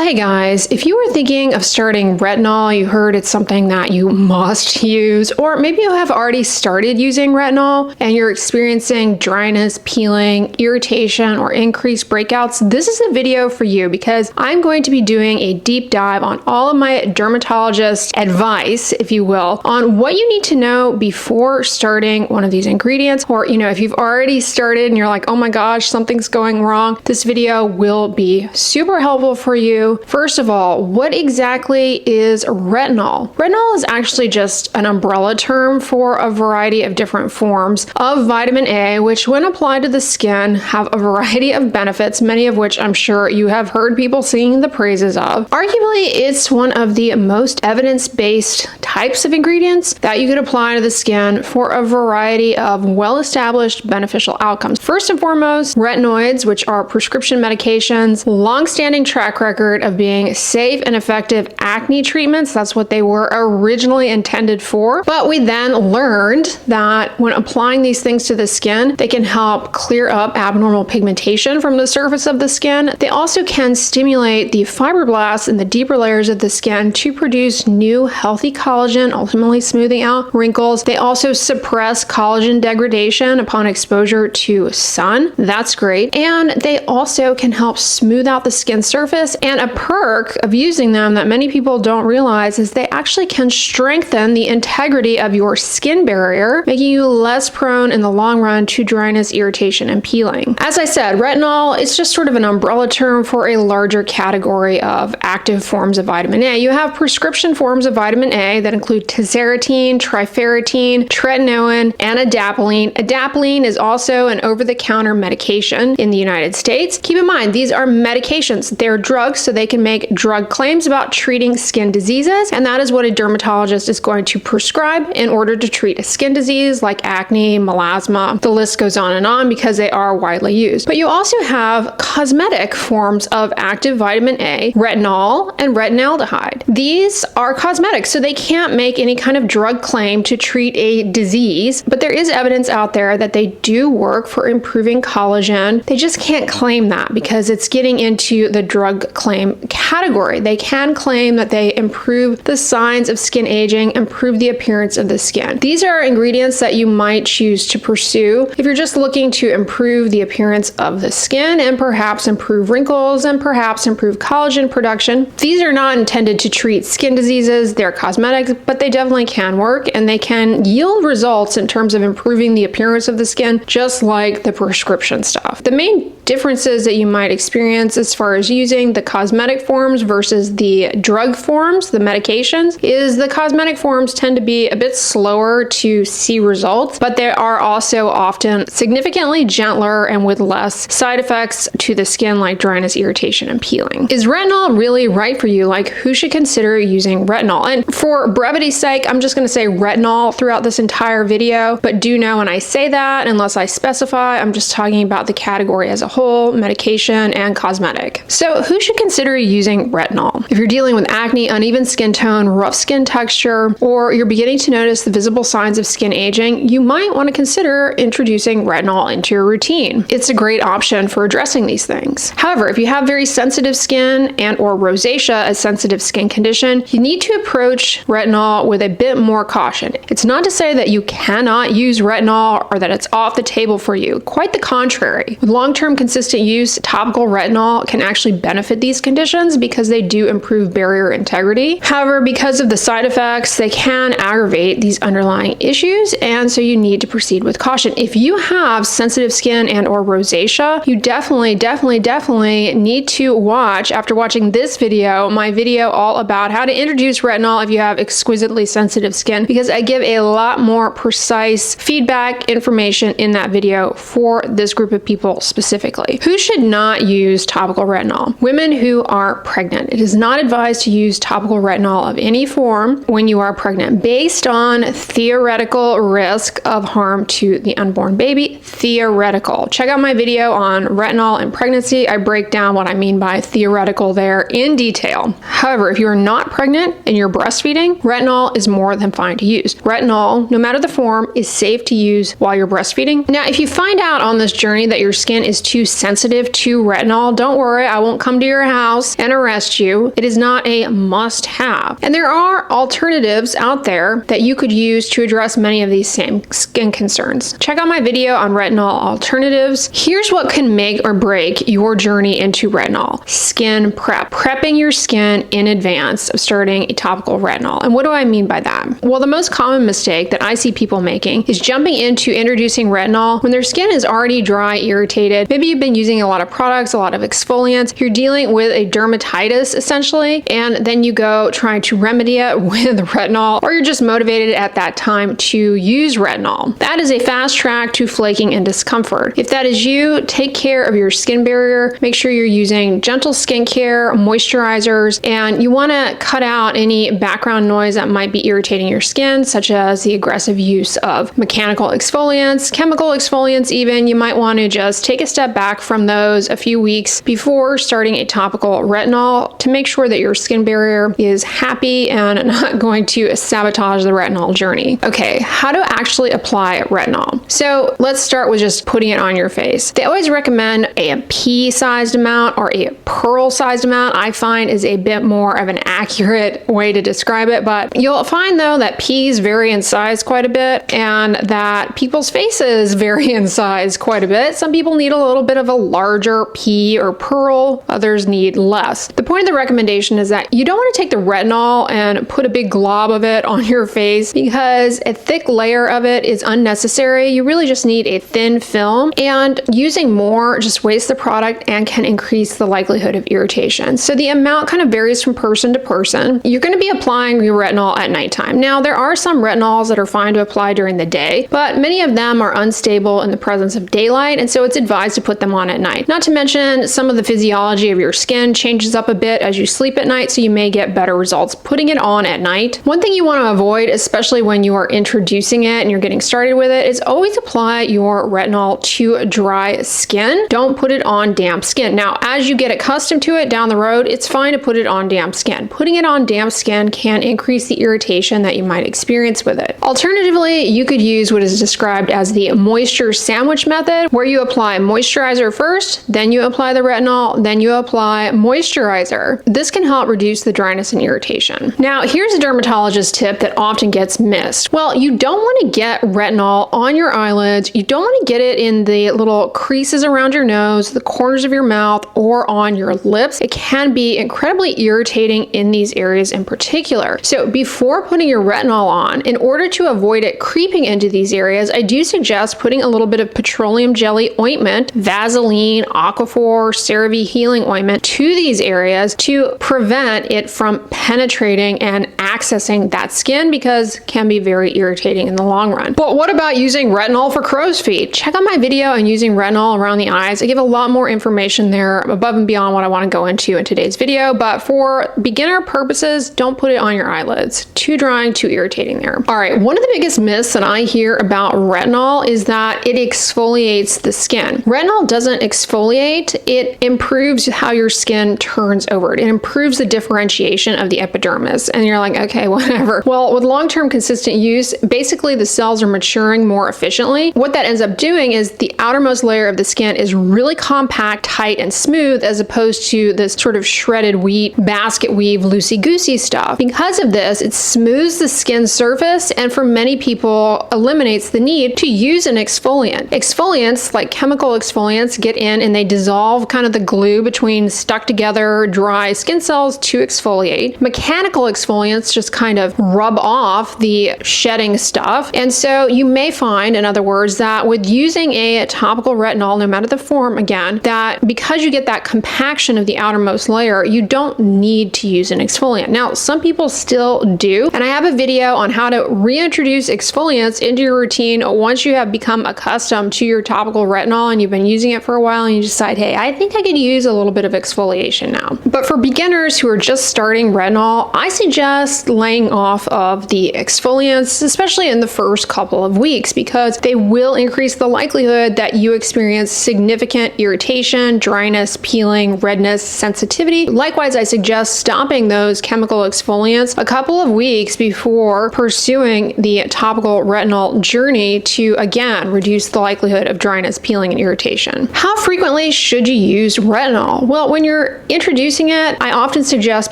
Well, hey guys, if you were thinking of starting retinol, you heard it's something that you must use, or maybe you have already started using retinol and you're experiencing dryness, peeling, irritation, or increased breakouts, this is the video for you because I'm going to be doing a deep dive on all of my dermatologist advice, if you will, on what you need to know before starting one of these ingredients. Or, if you've already started and you're like, oh my gosh, something's going wrong, this video will be super helpful for you. First of all, what exactly is retinol? Retinol is actually just an umbrella term for a variety of different forms of vitamin A, which when applied to the skin have a variety of benefits, many of which I'm sure you have heard people singing the praises of. Arguably, it's one of the most evidence-based types of ingredients that you could apply to the skin for a variety of well-established beneficial outcomes. First and foremost, retinoids, which are prescription medications, long-standing track record of being safe and effective acne treatments. That's what they were originally intended for. But we then learned that when applying these things to the skin, they can help clear up abnormal pigmentation from the surface of the skin. They also can stimulate the fibroblasts in the deeper layers of the skin to produce new healthy collagen, ultimately smoothing out wrinkles. They also suppress collagen degradation upon exposure to sun. That's great. And they also can help smooth out the skin surface. And a perk of using them that many people don't realize is they actually can strengthen the integrity of your skin barrier, making you less prone in the long run to dryness, irritation, and peeling. As I said, retinol is just sort of an umbrella term for a larger category of active forms of vitamin A. You have prescription forms of vitamin A that include tazarotene, trifarotene, tretinoin, and adapalene. Adapalene is also an over-the-counter medication in the United States. Keep in mind, these are medications. They're drugs, so they can make drug claims about treating skin diseases, and that is what a dermatologist is going to prescribe in order to treat a skin disease like acne, melasma. The list goes on because they are widely used. But you also have cosmetic forms of active vitamin A, retinol and retinaldehyde. These are cosmetic, so they can't make any kind of drug claim to treat a disease, but there is evidence out there that they do work for improving collagen. They just can't claim that because it's getting into the drug claim category. They can claim that they improve the signs of skin aging, improve the appearance of the skin. These are ingredients that you might choose to pursue if you're just looking to improve the appearance of the skin and perhaps improve wrinkles and perhaps improve collagen production. These are not intended to treat skin diseases. They're cosmetics, but they definitely can work and they can yield results in terms of improving the appearance of the skin, just like the prescription stuff. The main differences that you might experience as far as using the cosmetic forms versus the drug forms, the medications, is the cosmetic forms tend to be a bit slower to see results, but they are also often significantly gentler and with less side effects to the skin like dryness, irritation, and peeling. Is retinol really right for you? Like, who should consider using retinol? And for brevity's sake, I'm just going to say retinol throughout this entire video, but do know when I say that, unless I specify, I'm just talking about the category as a whole, medication and cosmetic. So who should consider using retinol? If you're dealing with acne, uneven skin tone, rough skin texture, or you're beginning to notice the visible signs of skin aging, you might want to consider introducing retinol into your routine. It's a great option for addressing these things. However, if you have very sensitive skin and or rosacea, a sensitive skin condition, you need to approach retinol with a bit more caution. It's not to say that you cannot use retinol or that it's off the table for you. Quite the contrary. With long-term consistent use, topical retinol can actually benefit these conditions because they do improve barrier integrity. However, because of the side effects, they can aggravate these underlying issues, and so you need to proceed with caution. If you have sensitive skin and or rosacea, you definitely need to watch, after watching this video, my video all about how to introduce retinol if you have exquisitely sensitive skin, because I give a lot more precise feedback information in that video for this group of people specifically. Who should not use topical retinol? Women who are pregnant. It is not advised to use topical retinol of any form when you are pregnant based on theoretical risk of harm to the unborn baby. Theoretical. Check out my video on retinol and pregnancy. I break down what I mean by theoretical there in detail. However, if you're not pregnant and you're breastfeeding, retinol is more than fine to use. Retinol, no matter the form, is safe to use while you're breastfeeding. Now, if you find out on this journey that your skin is too too sensitive to retinol, don't worry, I won't come to your house and arrest you. It is not a must-have. And there are alternatives out there that you could use to address many of these same skin concerns. Check out my video on retinol alternatives. Here's what can make or break your journey into retinol. Skin prep. Prepping your skin in advance of starting a topical retinol. And what do I mean by that? Well, the most common mistake that I see people making is jumping into introducing retinol when their skin is already dry, irritated. Maybe you've been using a lot of products, a lot of exfoliants. You're dealing with a dermatitis essentially, and then you go trying to remedy it with retinol, or you're just motivated at that time to use retinol. That is a fast track to flaking and discomfort. If that is you, take care of your skin barrier. Make sure you're using gentle skincare, moisturizers, and you want to cut out any background noise that might be irritating your skin, such as the aggressive use of mechanical exfoliants, chemical exfoliants even. You might want to just take a step back from those a few weeks before starting a topical retinol to make sure that your skin barrier is happy and not going to sabotage the retinol journey. Okay, how to actually apply retinol. So let's start with just putting it on your face. They always recommend a pea-sized amount or a pearl-sized amount. I find is a bit more of an accurate way to describe it, but you'll find though that peas vary in size quite a bit and that people's faces vary in size quite a bit. Some people need a little bit of a larger pea or pearl, others need less. The point of the recommendation is that you don't want to take the retinol and put a big glob of it on your face because a thick layer of it is unnecessary. You really just need a thin film, and using more just wastes the product and can increase the likelihood of irritation. So the amount kind of varies from person to person. You're going to be applying your retinol at nighttime. Now, there are some retinols that are fine to apply during the day, but many of them are unstable in the presence of daylight, and so it's advised to put them on at night. Not to mention, some of the physiology of your skin changes up a bit as you sleep at night, so you may get better results putting it on at night. One thing you want to avoid, especially when you are introducing it and you're getting started with it, is always apply your retinol to dry skin. Don't put it on damp skin. Now, as you get accustomed to it down the road, it's fine to put it on damp skin. Putting it on damp skin can increase the irritation that you might experience with it. Alternatively, you could use what is described as the moisture sandwich method, where you apply moisturizer first, then you apply the retinol, then you apply moisturizer. This can help reduce the dryness and irritation. Now, here's a dermatologist tip that often gets missed. Well, you don't want to get retinol on your eyelids. You don't want to get it in the little creases around your nose, the corners of your mouth, or on your lips. It can be incredibly irritating in these areas in particular. So before putting your retinol on, in order to avoid it creeping into these areas, I do suggest putting a little bit of petroleum jelly ointment, Vaseline, Aquaphor, CeraVe healing ointment to these areas to prevent it from penetrating and accessing that skin, because it can be very irritating in the long run. But what about using retinol for crow's feet? Check out my video on using retinol around the eyes. I give a lot more information there above and beyond what I want to go into in today's video, but for beginner purposes, don't put it on your eyelids. Too drying, too irritating there. All right, one of the biggest myths that I hear about retinol is that it exfoliates the skin. Retinol doesn't exfoliate, it improves how your skin turns over. It improves the differentiation of the epidermis. And you're like, okay, whatever. Well, with long-term consistent use, basically the cells are maturing more efficiently. What that ends up doing is the outermost layer of the skin is really compact, tight, and smooth, as opposed to this sort of shredded wheat, basket weave, loosey-goosey stuff. Because of this, it smooths the skin surface, and for many people, eliminates the need to use an exfoliant. Exfoliants, like chemical exfoliants, get in and they dissolve kind of the glue between stuck together dry skin cells to exfoliate. Mechanical exfoliants just kind of rub off the shedding stuff. And so you may find, in other words, that with using a topical retinol, no matter the form, again, that because you get that compaction of the outermost layer, you don't need to use an exfoliant. Now, some people still do, and I have a video on how to reintroduce exfoliants into your routine once you have become accustomed to your topical retinol and you've been using it for a while and you decide, hey, I think I could use a little bit of exfoliation now. But for beginners who are just starting retinol, I suggest laying off of the exfoliants, especially in the first couple of weeks, because they will increase the likelihood that you experience significant irritation, dryness, peeling, redness, sensitivity. Likewise, I suggest stopping those chemical exfoliants a couple of weeks before pursuing the topical retinol journey to, again, reduce the likelihood of dryness, peeling, and irritation. How frequently should you use retinol? Well, when you're introducing it, I often suggest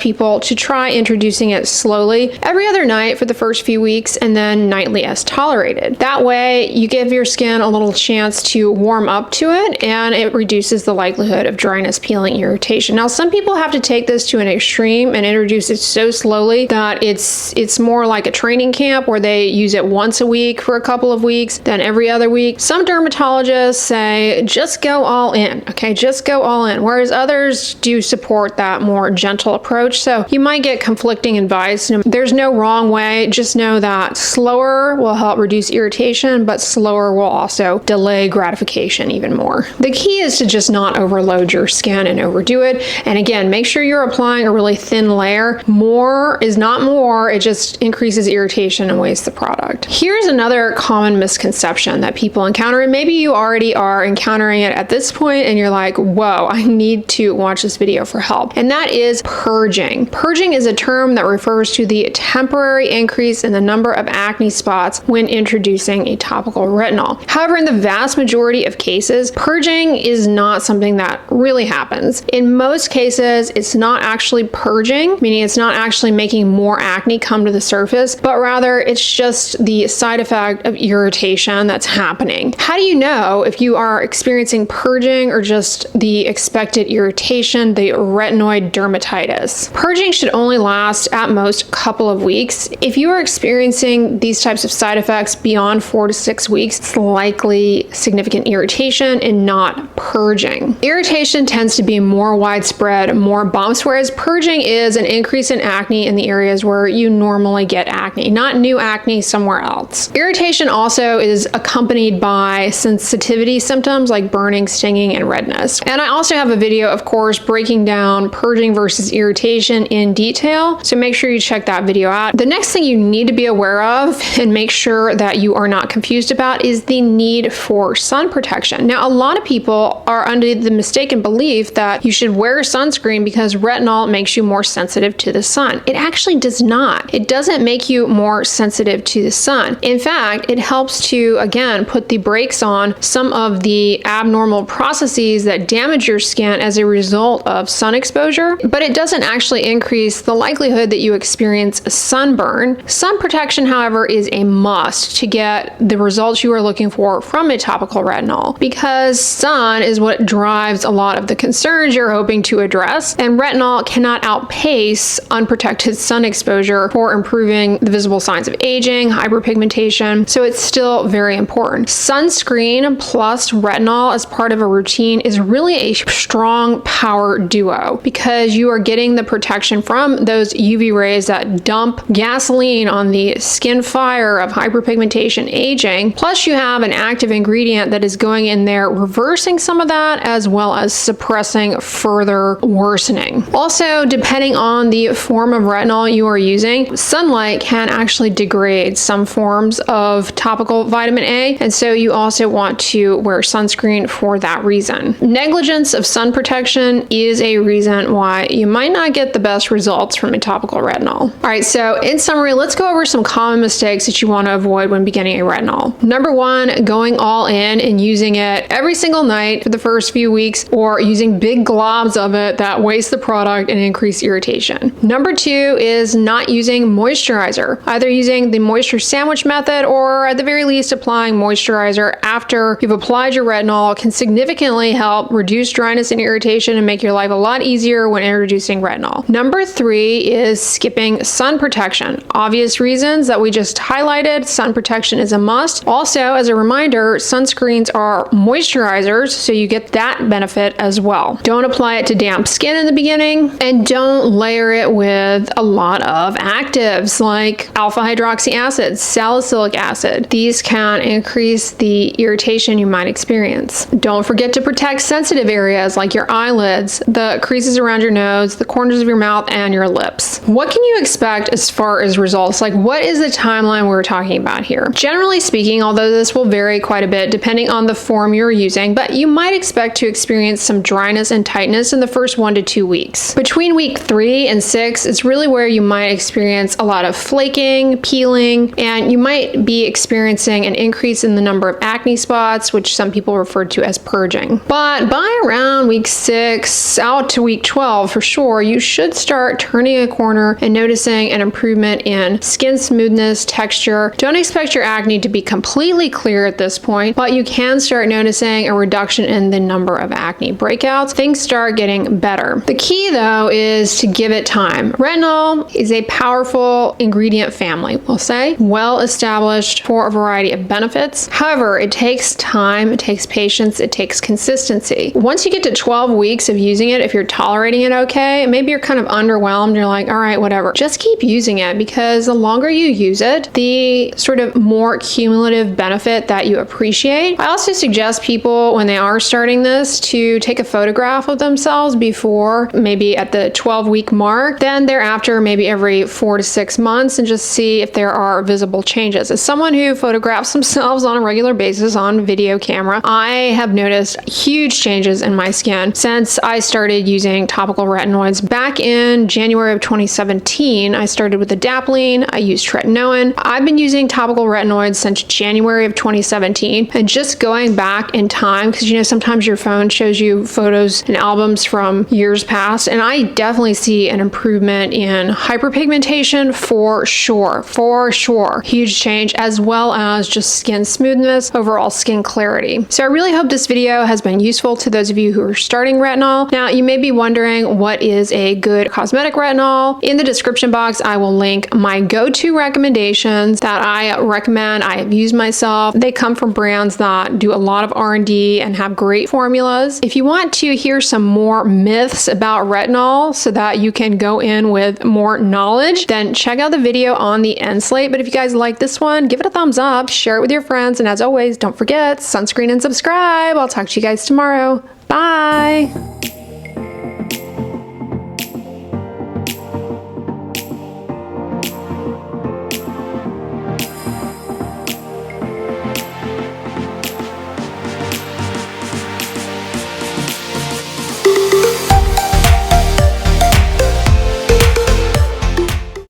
people to try introducing it slowly, every other night for the first few weeks, and then nightly as tolerated. That way, you give your skin a little chance to warm up to it, and it reduces the likelihood of dryness, peeling, irritation. Now, some people have to take this to an extreme and introduce it so slowly that it's more like a training camp where they use it once a week for a couple of weeks, then every other week. Some dermatologists say just go all in, okay? Just go all in, whereas others do support that more gentle approach. So you might get conflicting advice. There's no wrong way. Just know that slower will help reduce irritation, but slower will also delay gratification even more. The key is to just not overload your skin and overdo it. And again, make sure you're applying a really thin layer. More is not more. It just increases irritation and wastes the product. Here's another common misconception that people encounter, and maybe you already are encountering it at this point and you're like, whoa, I need to watch this video for help. And that is purging. Purging is a term that refers to the temporary increase in the number of acne spots when introducing a topical retinol. However, in the vast majority of cases, purging is not something that really happens. In most cases, it's not actually purging, meaning it's not actually making more acne come to the surface, but rather it's just the side effect of irritation that's happening. How do you know if you are experiencing purging or just the expected irritation, the retinoid dermatitis? Purging should only last at most a couple of weeks. If you are experiencing these types of side effects beyond 4 to 6 weeks, it's likely significant irritation and not purging. Irritation tends to be more widespread, more bumps, whereas purging is an increase in acne in the areas where you normally get acne, not new acne somewhere else. Irritation also is accompanied by sensitivity symptoms like burning, stinging, and redness. And I also have a video, of course, breaking down purging versus irritation in detail, so make sure you check that video out. The next thing you need to be aware of and make sure that you are not confused about is the need for sun protection. Now, a lot of people are under the mistaken belief that you should wear sunscreen because retinol makes you more sensitive to the sun. It actually does not. It doesn't make you more sensitive to the sun. In fact, it helps to, again, put the brakes on some of the abnormal processes that damage your skin as a result of sun exposure, but it doesn't actually increase the likelihood that you experience a sunburn. Sun protection, however, is a must to get the results you are looking for from a topical retinol, because sun is what drives a lot of the concerns you're hoping to address, and retinol cannot outpace unprotected sun exposure for improving the visible signs of aging, hyperpigmentation, so it's still very important. Sunscreen plus retinol as part of a routine is really a strong power duo, because you are getting the protection from those UV rays that dump gasoline on the skin fire of hyperpigmentation, aging, plus you have an active ingredient that is going in there reversing some of that as well as suppressing further worsening. Also, depending on the form of retinol you are using, sunlight can actually degrade some forms of topical vitamin A, and so you also want to wear sunscreen for that reason. Negligence of sun protection is a reason why you might not get the best results from a topical retinol. All right, so in summary, let's go over some common mistakes that you want to avoid when beginning a retinol. Number one, going all in and using it every single night for the first few weeks, or using big globs of it that waste the product and increase irritation. Number two is not using moisturizer, either using the moisture sandwich method or at the very least applying moisturizer after you've applied your retinol can significantly help reduce dryness and irritation and make your life a lot easier when introducing retinol. Number three is skipping sun protection. Obvious reasons that we just highlighted, sun protection is a must. Also, as a reminder, sunscreens are moisturizers, so you get that benefit as well. Don't apply it to damp skin in the beginning, and don't layer it with a lot of actives like alpha hydroxy acid, salicylic acid. These can increase the irritation you might experience. Don't forget to protect sensitive sensitive areas like your eyelids, the creases around your nose, the corners of your mouth, and your lips. What can you expect as far as results? Like, what is the timeline we're talking about here? Generally speaking, although this will vary quite a bit depending on the form you're using, but you might expect to experience some dryness and tightness in the first 1 to 2 weeks. Between week 3 and 6 is really where you might experience a lot of flaking, peeling, and you might be experiencing an increase in the number of acne spots, which some people refer to as purging. But by around week 6 out to week 12, for sure, you should start turning a corner and noticing an improvement in skin smoothness, texture. Don't expect your acne to be completely clear at this point, but you can start noticing a reduction in the number of acne breakouts. Things start getting better. The key, though, is to give it time. Retinol is a powerful ingredient family, we'll say, well established for a variety of benefits. However, it takes time, it takes patience, it takes consistency. Once you get to 12 weeks of using it, if you're tolerating it okay, maybe you're kind of underwhelmed, you're like, all right, whatever. Just keep using it, because the longer you use it, the sort of more cumulative benefit that you appreciate. I also suggest people, when they are starting this, to take a photograph of themselves before, maybe at the 12-week mark, then thereafter, maybe every 4 to 6 months, and just see if there are visible changes. As someone who photographs themselves on a regular basis on video camera, I have noticed huge changes in my skin since I started using topical retinoids back in January of 2017. I started with adapalene, I used tretinoin. I've been using topical retinoids since January of 2017, and just going back in time, because you know sometimes your phone shows you photos and albums from years past, and I definitely see an improvement in hyperpigmentation for sure. Huge change, as well as just skin smoothness, overall skin clarity. So I really hope this video has been useful to those of you who are starting retinol. Now, you may be wondering, what is a good cosmetic retinol? In the description box, I will link my go-to recommendations that I recommend, I have used myself. They come from brands that do a lot of R&D and have great formulas. If you want to hear some more myths about retinol so that you can go in with more knowledge, then check out the video on the end slate. But if you guys like this one, give it a thumbs up, share it with your friends, and as always, don't forget, sunscreen and subscribe. I'll talk to you guys tomorrow. Bye!